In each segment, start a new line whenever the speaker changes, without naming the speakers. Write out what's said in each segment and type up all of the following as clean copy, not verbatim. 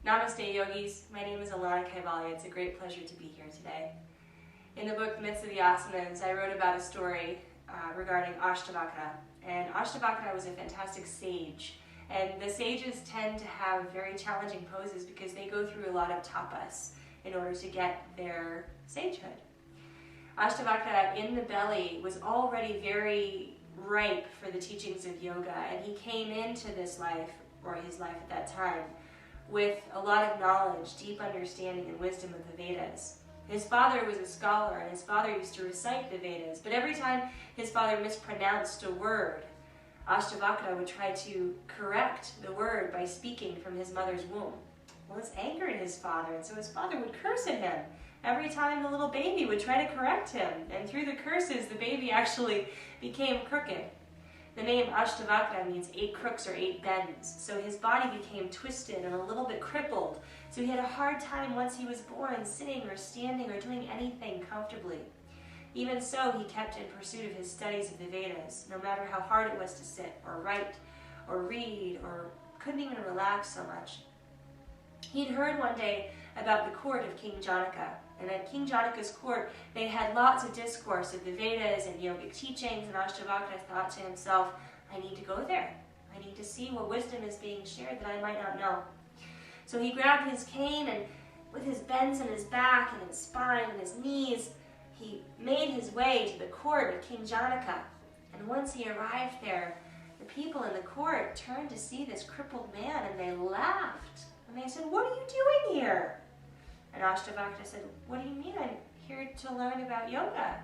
Namaste yogis, my name is Alana Kaivalya. It's a great pleasure to be here today. In the book Myths of the Asanas, I wrote about a story regarding Astavakrasana. And Astavakrasana was a fantastic sage. And the sages tend to have very challenging poses because they go through a lot of tapas in order to get their sagehood. Astavakrasana in the belly was already very ripe for the teachings of yoga, and he came into this life, or his life at that time, with a lot of knowledge, deep understanding and wisdom of the Vedas. His father was a scholar, and his father used to recite the Vedas, but every time his father mispronounced a word, Astavakrasana would try to correct the word by speaking from his mother's womb. Well, this angered his father, and so his father would curse at him every time the little baby would try to correct him, and through the curses, the baby actually became crooked. The name Astavakrasana means 8 crooks or 8 bends, so his body became twisted and a little bit crippled, so he had a hard time once he was born sitting or standing or doing anything comfortably. Even so, he kept in pursuit of his studies of the Vedas, no matter how hard it was to sit or write or read, or couldn't even relax so much. He'd heard one day about the court of King Janaka, and at King Janaka's court, they had lots of discourse of the Vedas and yogic teachings, and Astavakrasana thought to himself, I need to go there. I need to see what wisdom is being shared that I might not know. So he grabbed his cane, and with his bends in his back and his spine and his knees, he made his way to the court of King Janaka. And once he arrived there, the people in the court turned to see this crippled man, and they laughed. And they said, what are you doing here? And Astavakrasana said, what do you mean? I'm here to learn about yoga.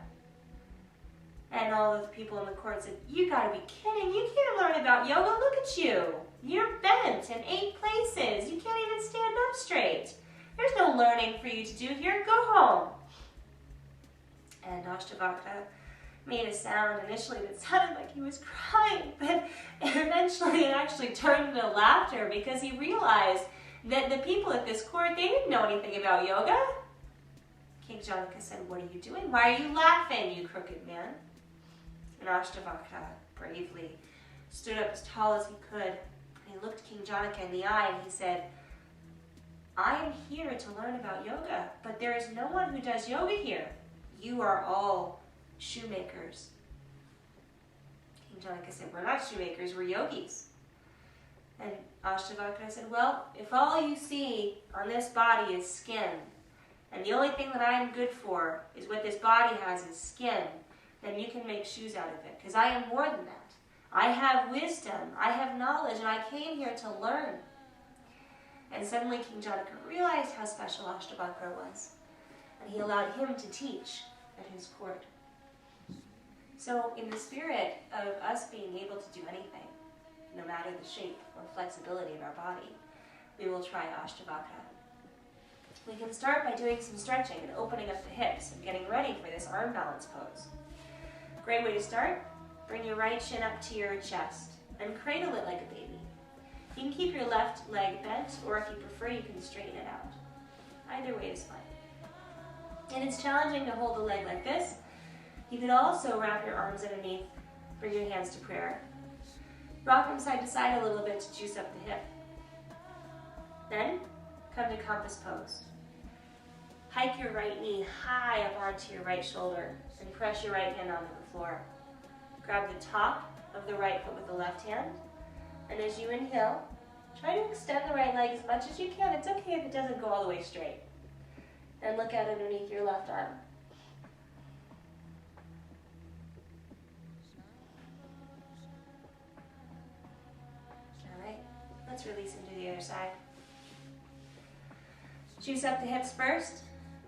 And all of the people in the court said, you gotta be kidding. You can't learn about yoga. Look at you. You're bent in 8 places. You can't even stand up straight. There's no learning for you to do here. Go home. And Astavakrasana made a sound initially that sounded like he was crying, but eventually it actually turned into laughter because he realized that the people at this court, they didn't know anything about yoga. King Janaka said, what are you doing? Why are you laughing, you crooked man? And Astavakrasana bravely stood up as tall as he could, and he looked King Janaka in the eye, and he said, I am here to learn about yoga, but there is no one who does yoga here. You are all shoemakers. King Janaka said, we're not shoemakers, we're yogis. And Astavakrasana said, well, if all you see on this body is skin, and the only thing that I am good for is what this body has is skin, then you can make shoes out of it, because I am more than that. I have wisdom, I have knowledge, and I came here to learn. And suddenly King Janaka realized how special Astavakrasana was, and he allowed him to teach at his court. So in the spirit of us being able to do anything, no matter the shape or flexibility of our body, we will try Astavakrasana. We can start by doing some stretching and opening up the hips and getting ready for this arm balance pose. Great way to start, bring your right shin up to your chest and cradle it like a baby. You can keep your left leg bent, or if you prefer, you can straighten it out. Either way is fine. And it's challenging to hold the leg like this. You could also wrap your arms underneath, bring your hands to prayer. Rock from side to side a little bit to juice up the hip. Then, come to compass pose. Hike your right knee high up onto your right shoulder and press your right hand onto the floor. Grab the top of the right foot with the left hand, and as you inhale, try to extend the right leg as much as you can. It's okay if it doesn't go all the way straight. Then look out underneath your left arm. Let's release into the other side. Juice up the hips first.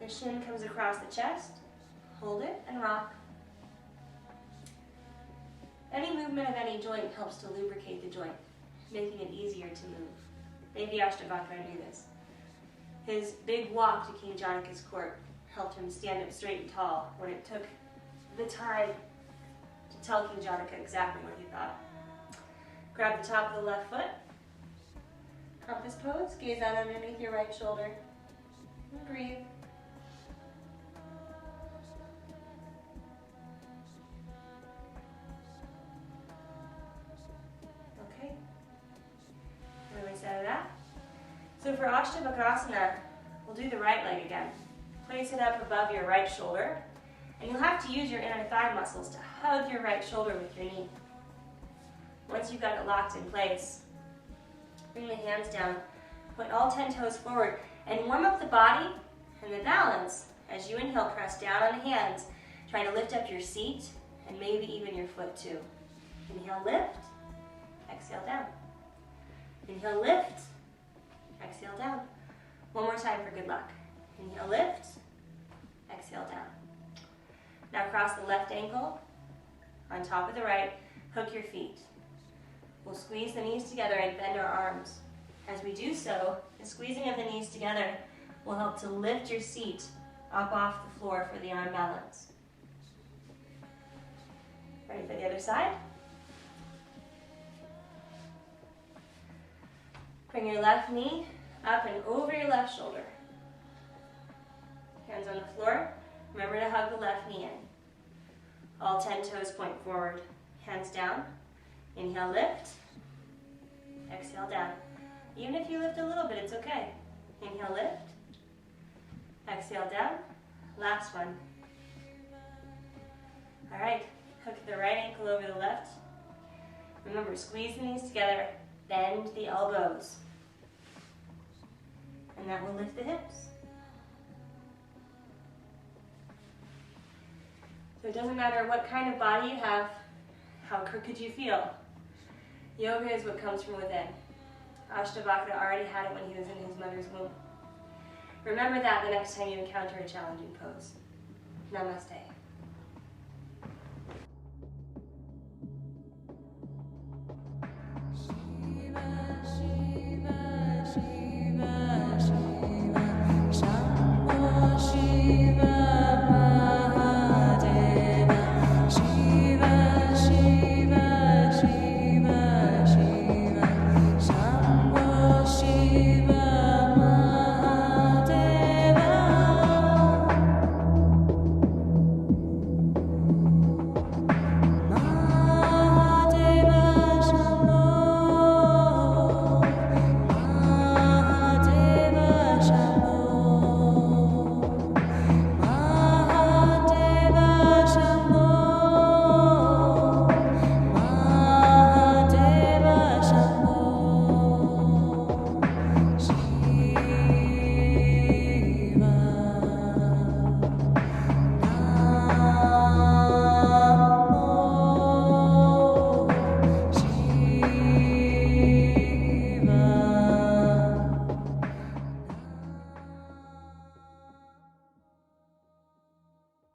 The shin comes across the chest. Hold it and rock. Any movement of any joint helps to lubricate the joint, making it easier to move. Maybe Astavakrasana knew this. His big walk to King Janaka's court helped him stand up straight and tall when it took the time to tell King Janaka exactly what he thought. Grab the top of the left foot. Compass pose, gaze out underneath your right shoulder. And breathe. Okay. Release out of that. So for for Astavakrasana, we'll do the right leg again. Place it up above your right shoulder, and you'll have to use your inner thigh muscles to hug your right shoulder with your knee. Once you've got it locked in place, bring the hands down, point all 10 toes forward, and warm up the body and the balance as you inhale, press down on the hands, trying to lift up your seat and maybe even your foot too. Inhale, lift, exhale, down. Inhale, lift, exhale, down. One more time for good luck. Inhale, lift, exhale, down. Now cross the left ankle on top of the right, hook your feet. We'll squeeze the knees together and bend our arms. As we do so, the squeezing of the knees together will help to lift your seat up off the floor for the arm balance. Ready for the other side? Bring your left knee up and over your left shoulder. Hands on the floor. Remember to hug the left knee in. All 10 toes point forward. Hands down. Inhale, lift. Exhale, down. Even if you lift a little bit, it's okay. Inhale, lift. Exhale, down. Last one. All right. Hook the right ankle over the left. Remember, squeeze the knees together. Bend the elbows. And that will lift the hips. So it doesn't matter what kind of body you have, how crooked you feel. Yoga is what comes from within. Astavakrasana already had it when he was in his mother's womb. Remember that the next time you encounter a challenging pose. Namaste.